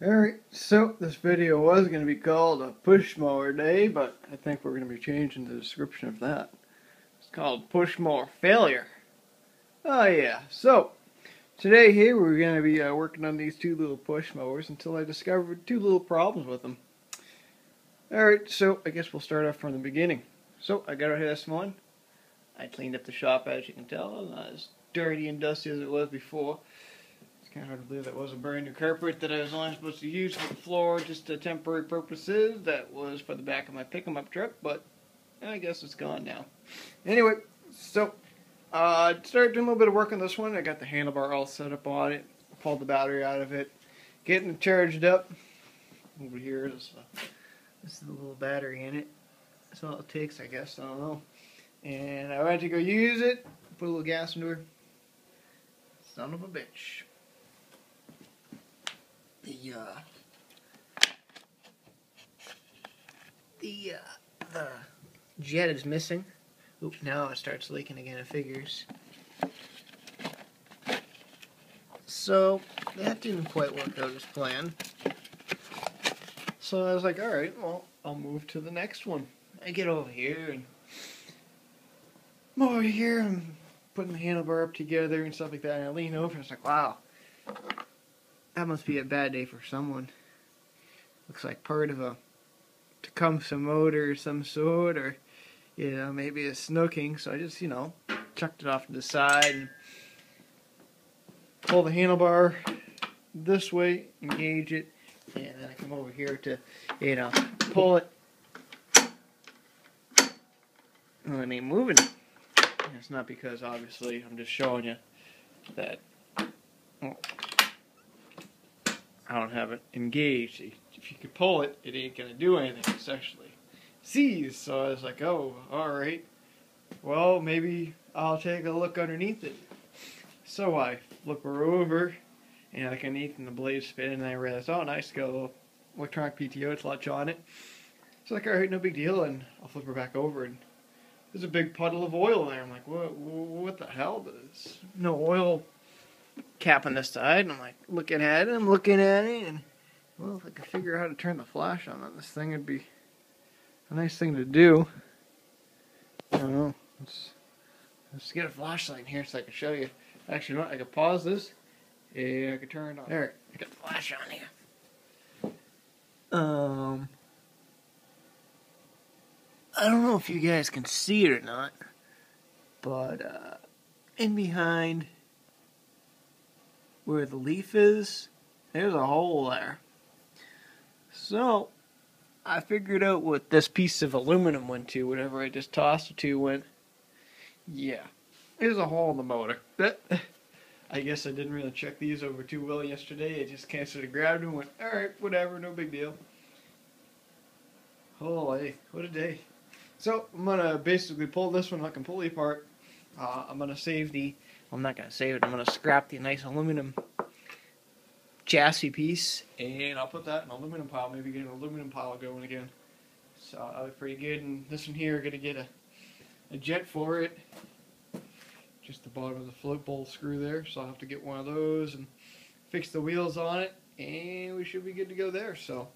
Alright, so this video was going to be called a push mower day, but I think we're going to be changing the description of that. It's called push mower failure. Oh yeah, so today here we're going to be working on these two little push mowers until I discovered two little problems with them. Alright, so I guess we'll start off from the beginning. So I got out here this morning. I cleaned up the shop, as you can tell, not as dirty and dusty as it was before. It's kind of hard to believe that was a brand new carpet that I was only supposed to use for the floor, just to temporary purposes. That was for the back of my pick-em-up truck, but I guess it's gone now. Anyway, so I started doing a little bit of work on this one. I got the handlebar all set up on it, pulled the battery out of it, getting it charged up. Over here is the little battery in it. That's all it takes, I guess. I don't know. And I went to go use it, put a little gas into her. Son of a bitch. The jet is missing. Oop, now it starts leaking again, it figures. So that didn't quite work out as planned. So I was like, alright, well, I'll move to the next one. I get over here and I'm over here and putting the handlebar up together and stuff like that, and I lean over and it's like, wow, that must be a bad day for someone. Looks like part of a Tecumseh motor of some sort, or maybe a snooking. So I just chucked it off to the side and pull the handlebar this way, engage it, and then I come over here to pull it. Well, it ain't moving. And it's not because, obviously, I'm just showing you that I don't have it engaged. If you could pull it, it ain't gonna do anything. It's actually seized. So I was like, oh, alright. Well, maybe I'll take a look underneath it. So I flip her over, and I look underneath, and the blade's spinning, and I realized, oh, nice, got a little electronic PTO clutch on it. So like, alright, no big deal, and I'll flip her back over, and there's a big puddle of oil there. I'm like, what the hell? There's no oil cap on this side. And I'm like, looking at it, and well, if I could figure out how to turn the flash on this thing, it'd be a nice thing to do. I don't know. Let's get a flashlight in here so I can show you. Actually, no, I can pause this. Yeah, I can turn it on. There, I got the flash on here. I don't know if you guys can see it or not, but in behind where the leaf is, there's a hole there. So I figured out what this piece of aluminum went to, whatever I just tossed it to went. Yeah, there's a hole in the motor. I guess I didn't really check these over too well yesterday. I just kind of sort of grabbed them and went, alright, whatever, no big deal. Holy, what a day. So I'm going to basically pull this one completely apart. I'm going to save I'm not going to save it, I'm going to scrap the nice aluminum chassis piece, and I'll put that in an aluminum pile, maybe get an aluminum pile going again. So that'll be pretty good. And this one here, going to get a jet for it. Just the bottom of the float bolt screw there, so I'll have to get one of those and fix the wheels on it, and we should be good to go there. So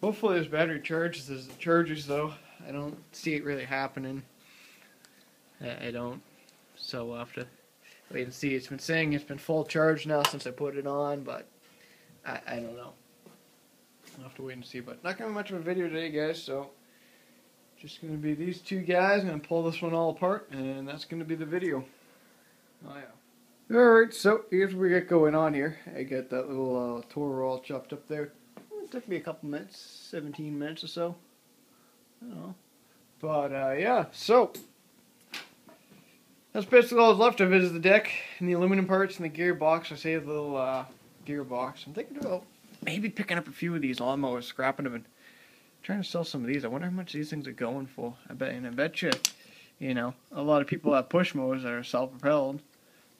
hopefully this battery charges as it charges, though. I don't see it really happening. I don't. So we'll have to wait and see. It's been saying it's been full charge now since I put it on, but I don't know. I'll have to wait and see. But not going to be much of a video today, guys, so just going to be these two guys. I'm going to pull this one all apart, and that's going to be the video. Oh, yeah. Alright, so here's what we got going on here. I got that little Toro all chopped up there. It took me a couple minutes, 17 minutes or so. I don't know. But, yeah, so that's basically all that's left of it is the deck and the aluminum parts and the gearbox. I saved the little gearbox. I'm thinking about maybe picking up a few of these lawnmowers, scrapping them, and trying to sell some of these. I wonder how much these things are going for. I bet you, a lot of people have push mowers that are self-propelled,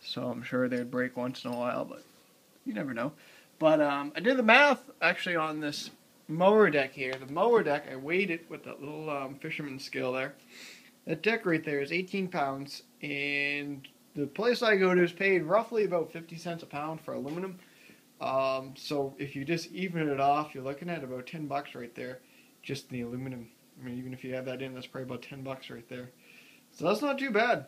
so I'm sure they'd break once in a while, but you never know. But I did the math, actually, on this mower deck here. The mower deck, I weighed it with that little fisherman's scale there. That deck right there is 18 pounds, and the place I go to is paid roughly about 50 cents a pound for aluminum. So if you just even it off, you're looking at about $10 right there, just the aluminum. I mean, even if you add that in, that's probably about $10 right there. So that's not too bad.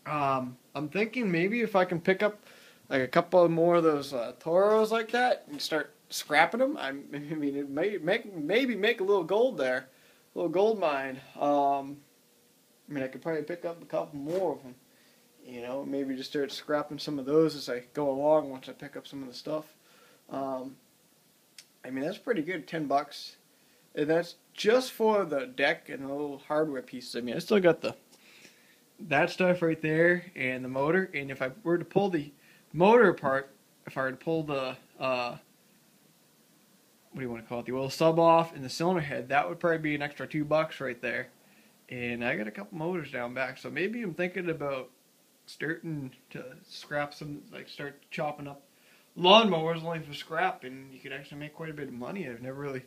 I'm thinking maybe if I can pick up like a couple more of those Toros like that and start scrapping them, I mean, it may maybe make a little gold there, a little gold mine. I mean, I could probably pick up a couple more of them. You know, maybe just start scrapping some of those as I go along once I pick up some of the stuff. I mean, that's pretty good, $10. And that's just for the deck and the little hardware pieces. I mean, I still got that stuff right there and the motor. And if I were to pull the motor apart, if I were to pull the, what do you want to call it, the oil sub off and the cylinder head, that would probably be an extra $2 right there. And I got a couple motors down back, so maybe I'm thinking about starting to scrap some, like start chopping up lawnmowers only for scrap, and you could actually make quite a bit of money. I've never really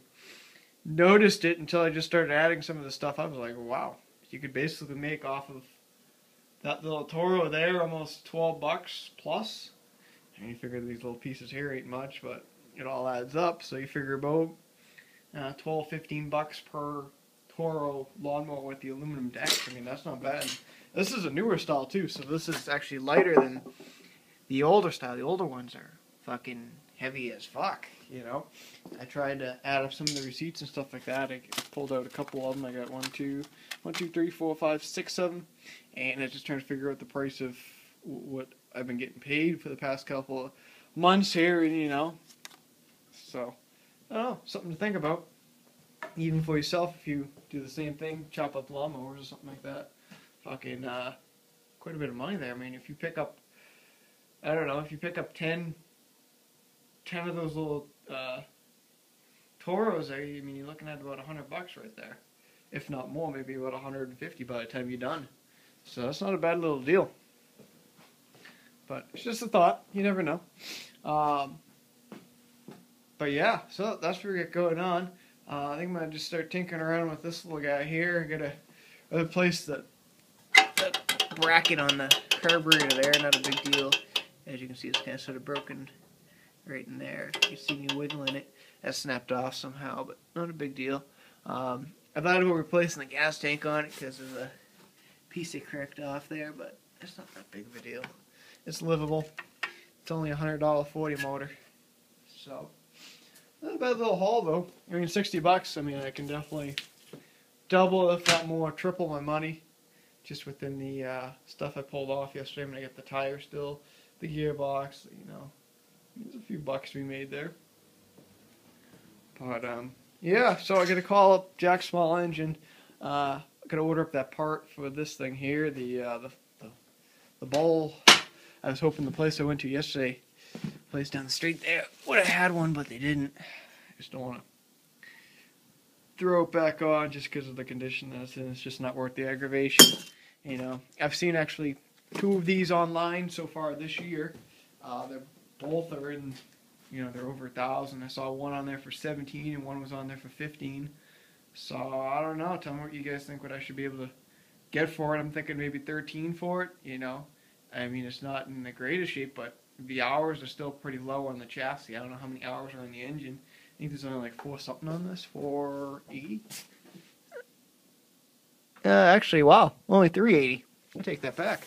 noticed it until I just started adding some of the stuff. I was like, wow, you could basically make off of that little Toro there almost $12 plus. And you figure these little pieces here ain't much, but it all adds up. So you figure about $12, $15 per Toro lawnmower with the aluminum deck. I mean, that's not bad. This is a newer style too, so this is actually lighter than the older style. The older ones are fucking heavy as fuck, you know. I tried to add up some of the receipts and stuff like that. I pulled out a couple of them. I got 1, 2, 3, 4, 5, 6, 7, and I just trying to figure out the price of what I've been getting paid for the past couple of months here, and you know. So, I don't know, something to think about. Even for yourself, if you do the same thing, chop up lawnmowers or something like that. Fucking, quite a bit of money there. I mean, if you pick up, I don't know, if you pick up 10 of those little, Toros there, I mean, you're looking at about $100 right there. If not more, maybe about 150 by the time you're done. So that's not a bad little deal. But it's just a thought. You never know. But yeah, so that's what we got going on. I think I'm going to just start tinkering around with this little guy here. I got to replace that bracket on the carburetor there. Not a big deal. As you can see, it's kind of sort of broken right in there. You can see me wiggling it. That snapped off somehow, but not a big deal. I thought about replacing the gas tank on it because of the piece they cracked off there, but it's not that big of a deal. It's livable. It's only a $100 40 motor. So, not a bad little haul though. I mean, $60. I mean, I can definitely double, if not more, triple my money just within the stuff I pulled off yesterday. I'm gonna get the tire still, the gearbox. You know, there's a few bucks we made there. But yeah. So I got to call up Jack Small Engine. I got to order up that part for this thing here. The bowl. I was hoping the place I went to yesterday, place down the street there, would have had one, but they didn't. I just don't want to throw it back on just because of the condition that it's in. It's just not worth the aggravation. You know, I've seen actually 2 of these online so far this year. They're both are in, you know, they're over 1,000. I saw one on there for 17 and one was on there for 15. So I don't know. Tell me what you guys think. What I should be able to get for it. I'm thinking maybe 13 for it. You know, I mean, it's not in the greatest shape, but the hours are still pretty low on the chassis. I don't know how many hours are on the engine. I think there's only like 4 something on this, 480. Actually, wow, only 380. I'll take that back.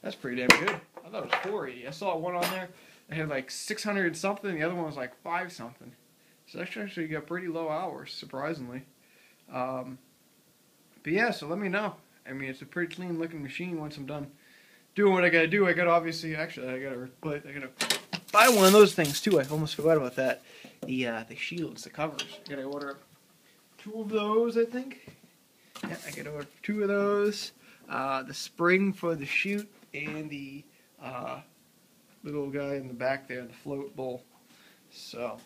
That's pretty damn good. I thought it was 480. I saw one on there that had like 600 something. The other one was like 5 something. So that's actually got pretty low hours, surprisingly. But yeah, so let me know. I mean, it's a pretty clean looking machine once I'm done doing what I gotta do. I gotta obviously, actually, I gotta buy one of those things too. I almost forgot about that. The shields, the covers. I gotta order 2 of those, I think. Yeah, I gotta order 2 of those. The spring for the chute and the little guy in the back there, the float bowl. So,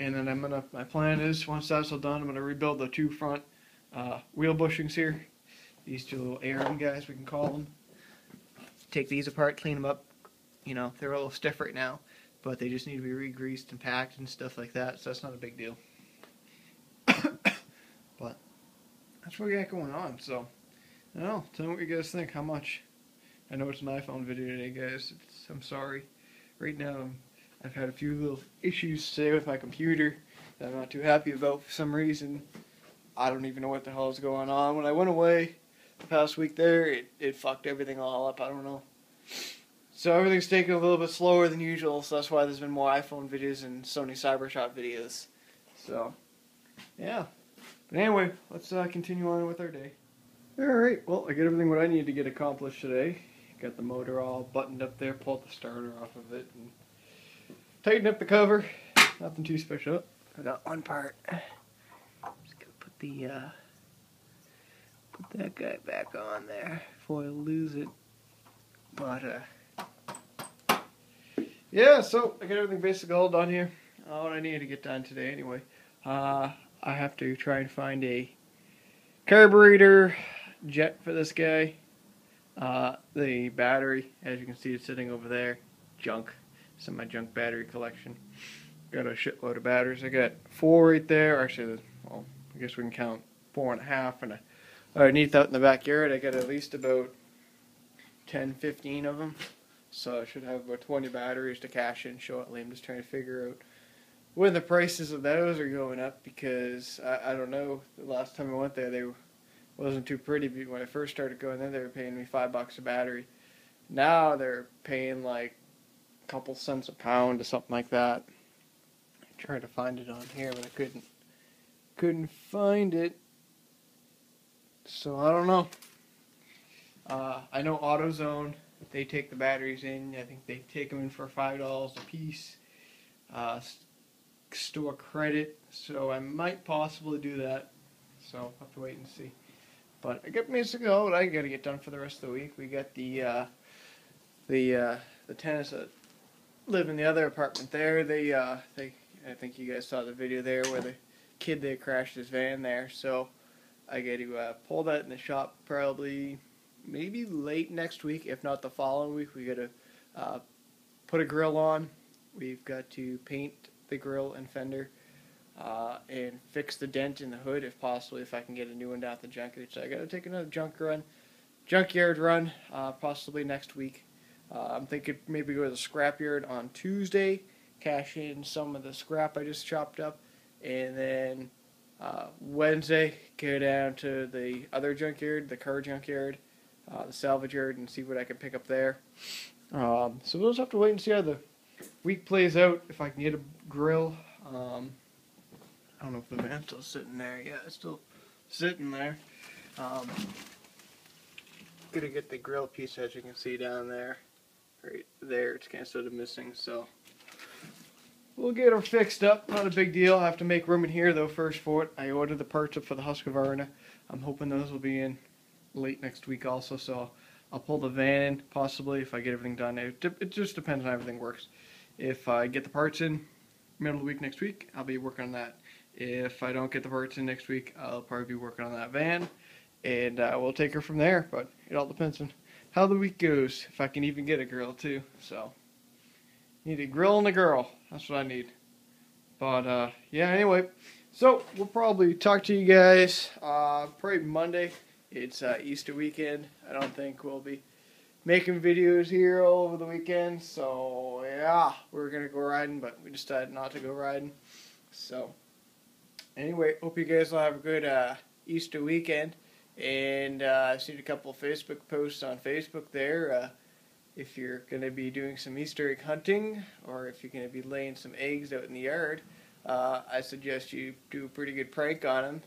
and then my plan is, once that's all done, I'm gonna rebuild the 2 front wheel bushings here. These 2 little Aaron guys, we can call them. Take these apart, clean them up. You know, they're a little stiff right now, but they just need to be re-greased and packed and stuff like that, so that's not a big deal. But that's what we got going on, so I don't know. Tell me what you guys think. How much? I know it's an iPhone video today, guys. I'm sorry. Right now, I've had a few little issues today with my computer that I'm not too happy about for some reason. I don't even know what the hell is going on. When I went away the past week there, it fucked everything all up. I don't know. So everything's taking a little bit slower than usual, so that's why there's been more iPhone videos and Sony Cybershot videos. So, yeah. But anyway, let's continue on with our day. Alright, well, I got everything what I need to get accomplished today. Got the motor all buttoned up there, pulled the starter off of it, and tightened up the cover. Nothing too special. I got one part. Just gotta put the put that guy back on there before I lose it. But yeah, so I got everything basically all done here. What I need to get done today anyway. I have to try and find a carburetor jet for this guy. The battery, as you can see, is sitting over there. Junk. It's in my junk battery collection. Got a shitload of batteries. I got 4 right there. Actually, well, I guess we can count 4.5. And underneath out in the backyard, I got at least about 10, 15 of them. So I should have about 20 batteries to cash in shortly. I'm just trying to figure out when the prices of those are going up, because I don't know. The last time I went there, they wasn't too pretty. When I first started going there, they were paying me $5 a battery. Now they're paying like a couple cents a pound or something like that. I tried to find it on here, but I couldn't find it. So I don't know. I know AutoZone, they take the batteries in. I think they take them in for $5 a piece. Store credit, so I might possibly do that. So I'll have to wait and see. But I got basically all what I got to get done for the rest of the week. We got the tenants that live in the other apartment there. I think you guys saw the video there where the kid there crashed his van there. So I got to pull that in the shop probably maybe late next week, if not the following week. We got to put a grill on. We've got to paint the grill and fender, and fix the dent in the hood if possible, if I can get a new one down at the junkyard. So I got to take another junkyard run, possibly next week. I'm thinking maybe go to the scrapyard on Tuesday, cash in some of the scrap I just chopped up, and then Wednesday go down to the other junkyard, the car junkyard, the salvage yard, and see what I can pick up there. So we'll just have to wait and see how the week plays out, if I can get a grill. I don't know if the van's still sitting there. Yeah, it's still sitting there. Gonna get the grill piece, as you can see down there. Right there, it's kind of sort of missing, so we'll get her fixed up. Not a big deal. I have to make room in here though first for it. I ordered the parts up for the Husqvarna. I'm hoping those will be in late next week also, so I'll pull the van in possibly if I get everything done. It just depends on how everything works. If I get the parts in middle of the week next week, I'll be working on that. If I don't get the parts in next week, I'll probably be working on that van, and we'll take her from there. But it all depends on how the week goes, if I can even get a grill too. So, need a grill and a girl. That's what I need. But yeah, anyway, so we'll probably talk to you guys probably Monday. It's Easter weekend. I don't think we'll be making videos here all over the weekend, so yeah, we're gonna go riding, but we decided not to go riding. So anyway, hope you guys will have a good Easter weekend, and I've seen a couple of Facebook posts on Facebook there. If you're gonna be doing some Easter egg hunting, or if you're gonna be laying some eggs out in the yard, I suggest you do a pretty good prank on them.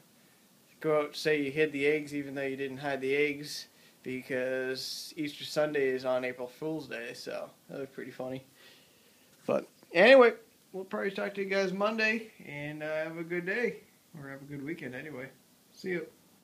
Go out and say you hid the eggs even though you didn't hide the eggs, because Easter Sunday is on April Fool's Day, so that was pretty funny. But anyway, we'll probably talk to you guys Monday, and have a good day, or have a good weekend anyway. See you.